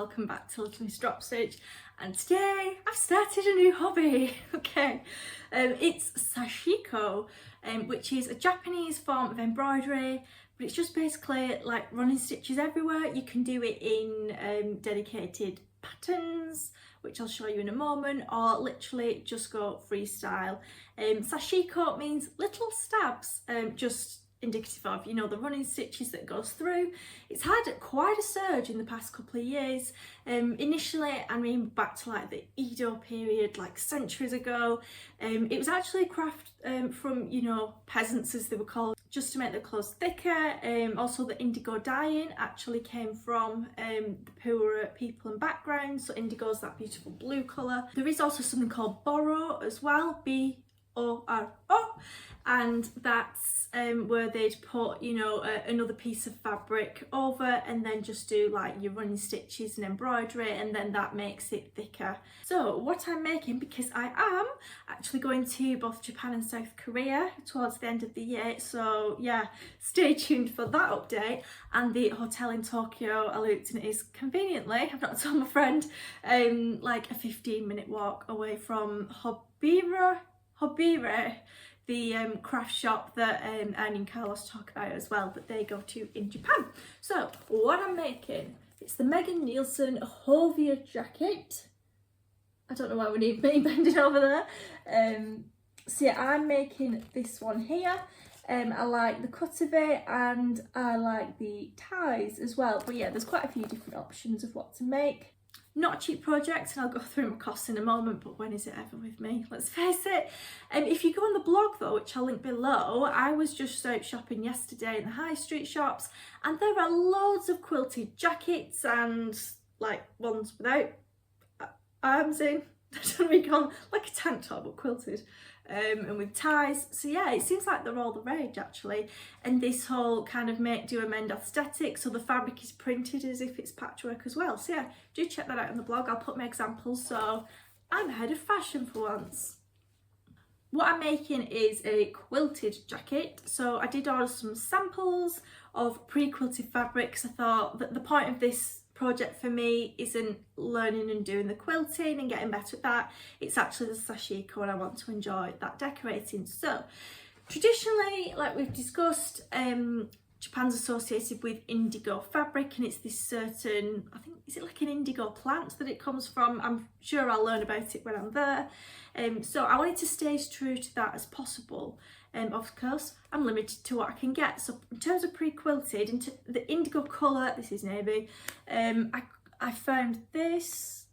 welcome back to Little Miss Drop Stitch, and today I've started a new hobby. Okay, it's Sashiko, which is a Japanese form of embroidery, but it's just basically like running stitches everywhere. You can do it in dedicated patterns, which I'll show you in a moment, or literally just go freestyle. Sashiko means little stabs, just indicative of, you know, the running stitches that goes through. It's had quite a surge in the past couple of years. Initially, I mean, back to like the Edo period, like centuries ago. It was actually a craft from, you know, peasants as they were called, just to make the clothes thicker. Also the indigo dyeing actually came from the poorer people and backgrounds, so indigo is that beautiful blue colour. There is also something called boro as well, B-O-R-O, and that's where they'd put, you know, another piece of fabric over and then just do like your running stitches and embroidery, and then that makes it thicker. So what I'm making, because I am actually going to both Japan and South Korea towards the end of the year, so yeah, stay tuned for that update. And the hotel in Tokyo I looked, and it is conveniently, I've not told my friend, like a 15-minute walk away from Hobire, the craft shop that Ernie and Carlos talk about as well, that they go to in Japan. So what I'm making, it's the Megan Nielsen Hovia jacket. I don't know why we need me bending over there. So yeah, I'm making this one here. I like the cut of it, and I like the ties as well. But yeah, there's quite a few different options of what to make. Not a cheap project, and I'll go through my costs in a moment, but when is it ever with me, let's face it. If you go on the blog though, which I'll link below, I was just out shopping yesterday in the high street shops, and there are loads of quilted jackets and like ones without arms in, I don't know what you call them, like a tank top but quilted. And with ties. So yeah, it seems like they're all the rage actually, and this whole kind of make do amend aesthetic, so the fabric is printed as if it's patchwork as well. So yeah, do check that out on the blog. I'll put my examples, so I'm ahead of fashion for once. What I'm making is a quilted jacket, so I did order some samples of pre-quilted fabric because I thought that the point of this project for me isn't learning and doing the quilting and getting better at that, it's actually the sashiko, and I want to enjoy that decorating. So traditionally, like we've discussed, Japan's associated with indigo fabric, and it's this certain, I think, is it like an indigo plant that it comes from? I'm sure I'll learn about it when I'm there. So I wanted to stay as true to that as possible. Of course, I'm limited to what I can get. So in terms of pre-quilted, into the indigo colour, this is navy, I found this.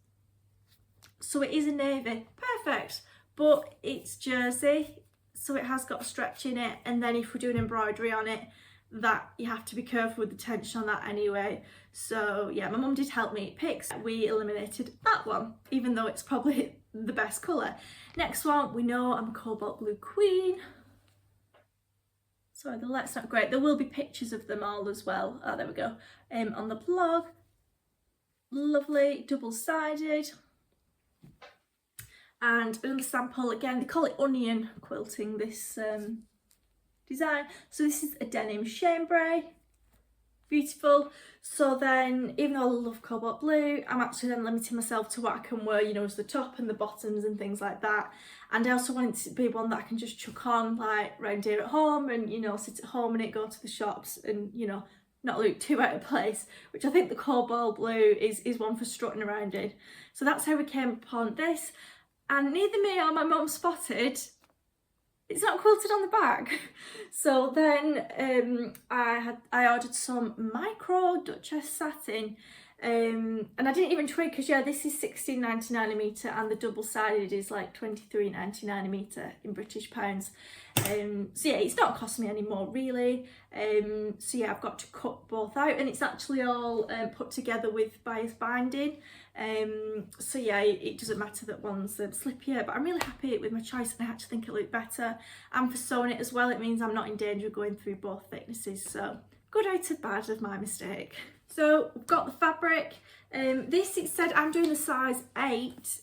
So it is a navy, perfect, but it's jersey, so it has got a stretch in it, and then if we're doing embroidery on it, that you have to be careful with the tension on that anyway. So yeah, my mum did help me pick, so we eliminated that one, even though it's probably the best colour. Next one, we know I'm a cobalt blue queen. Sorry, the light's not great. There will be pictures of them all as well. Oh, there we go. On the blog. Lovely, double-sided. And another sample, again, they call it onion quilting, this design. So this is a denim chambray. Beautiful. So then, even though I love cobalt blue, I'm actually then limiting myself to what I can wear, you know, as the top and the bottoms and things like that. And I also want it to be one that I can just chuck on like round here at home, and, you know, sit at home in it, go to the shops, and, you know, not look too out of place, which I think the cobalt blue is one for strutting around in. So that's how we came upon this, and neither me or my mum spotted it's not quilted on the back. So then I ordered some micro Duchess satin, and I didn't even twig, because yeah, this is 16.99 and the double-sided is like 23.99 in British pounds. So yeah, it's not costing me any more really. So yeah, I've got to cut both out, and it's actually all put together with bias binding. So yeah, it doesn't matter that one's slippier, but I'm really happy with my choice, and I actually think it looked better. And for sewing it as well, it means I'm not in danger of going through both thicknesses. So good out of bad of my mistake. So we've got the fabric. This, it said I'm doing a size 8,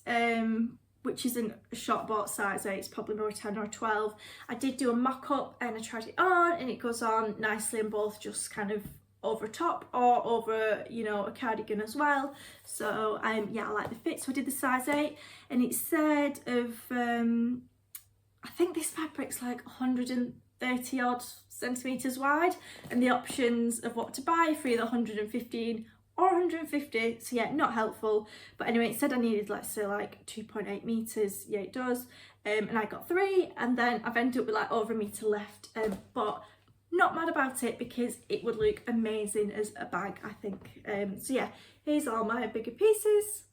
which isn't a short bought size 8, it's probably more 10 or 12. I did do a mock-up and I tried it on, and it goes on nicely, and both just kind of over a top or over, you know, a cardigan as well. So yeah, I like the fit, so I did the size 8, and it said of I think this fabric's like 130 odd centimeters wide, and the options of what to buy for either 115 or 150, so yeah, not helpful. But anyway, it said I needed, let's say, like 2.8 meters. Yeah, it does. And I got 3, and then I've ended up with like over a meter left, but not mad about it because it would look amazing as a bag, I think. So yeah, here's all my bigger pieces,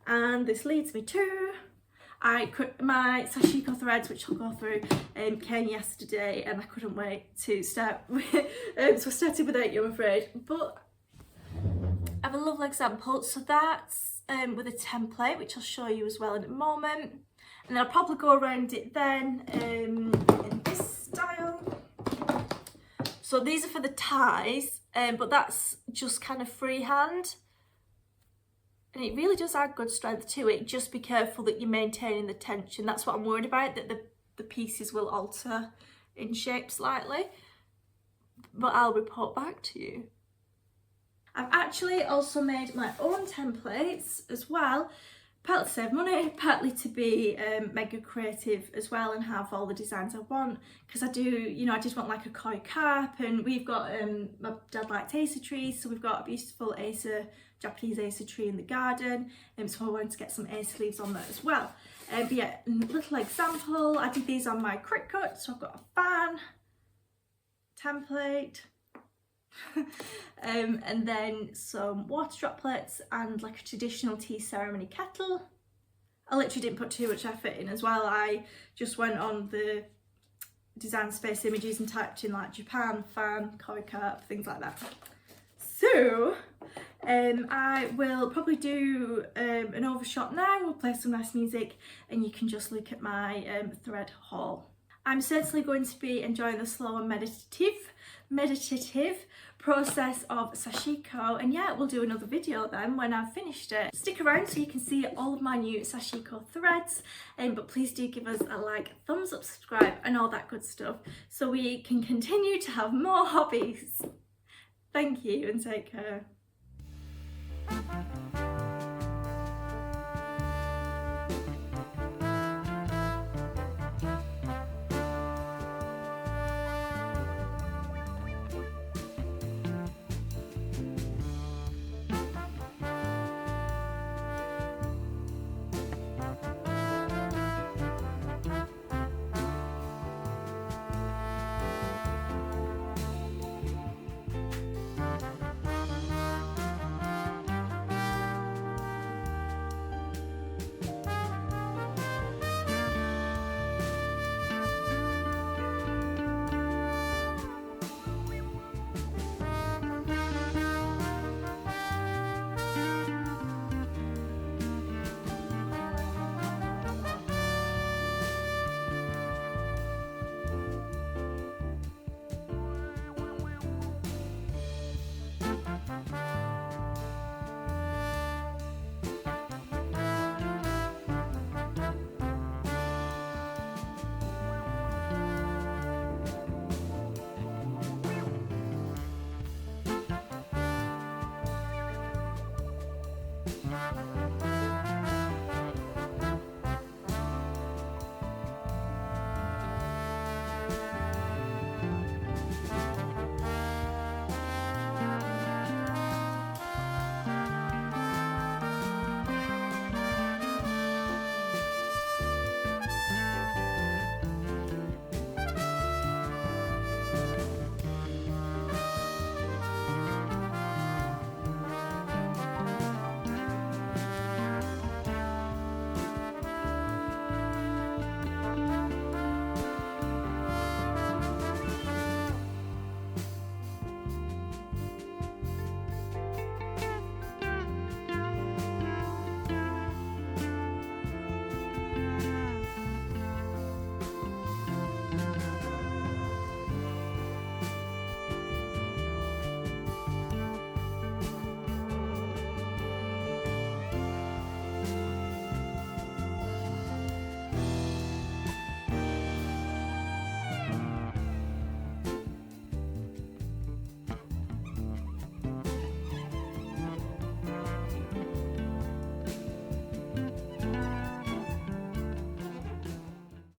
and this leads me to my Sashiko threads, which I'll go through, came yesterday, and I couldn't wait to start with, so I started with 8, I'm afraid, but I have a lovely example. So that's with a template, which I'll show you as well in a moment, and then I'll probably go around it then in this style. So these are for the ties, but that's just kind of freehand. And it really does add good strength to it. Just be careful that you're maintaining the tension. That's what I'm worried about, that the pieces will alter in shape slightly. But I'll report back to you. I've actually also made my own templates as well, partly to save money, partly to be mega creative as well and have all the designs I want, because I do, you know, I just want like a koi carp, and we've got, my dad likes acer trees, so we've got a beautiful Japanese acer tree in the garden, so I wanted to get some acer leaves on that as well. But yeah, little example, I did these on my Cricut, so I've got a fan, template, and then some water droplets and like a traditional tea ceremony kettle. I literally didn't put too much effort in as well. I just went on the Design Space Images and typed in like Japan, fan, koi carp, things like that. So I will probably do an overshot now. We'll play some nice music and you can just look at my thread haul. I'm certainly going to be enjoying the slow and meditative process of Sashiko, and yeah, we'll do another video then when I've finished it. Stick around so you can see all of my new Sashiko threads, but please do give us a like, thumbs up, subscribe and all that good stuff so we can continue to have more hobbies. Thank you and take care. Bye.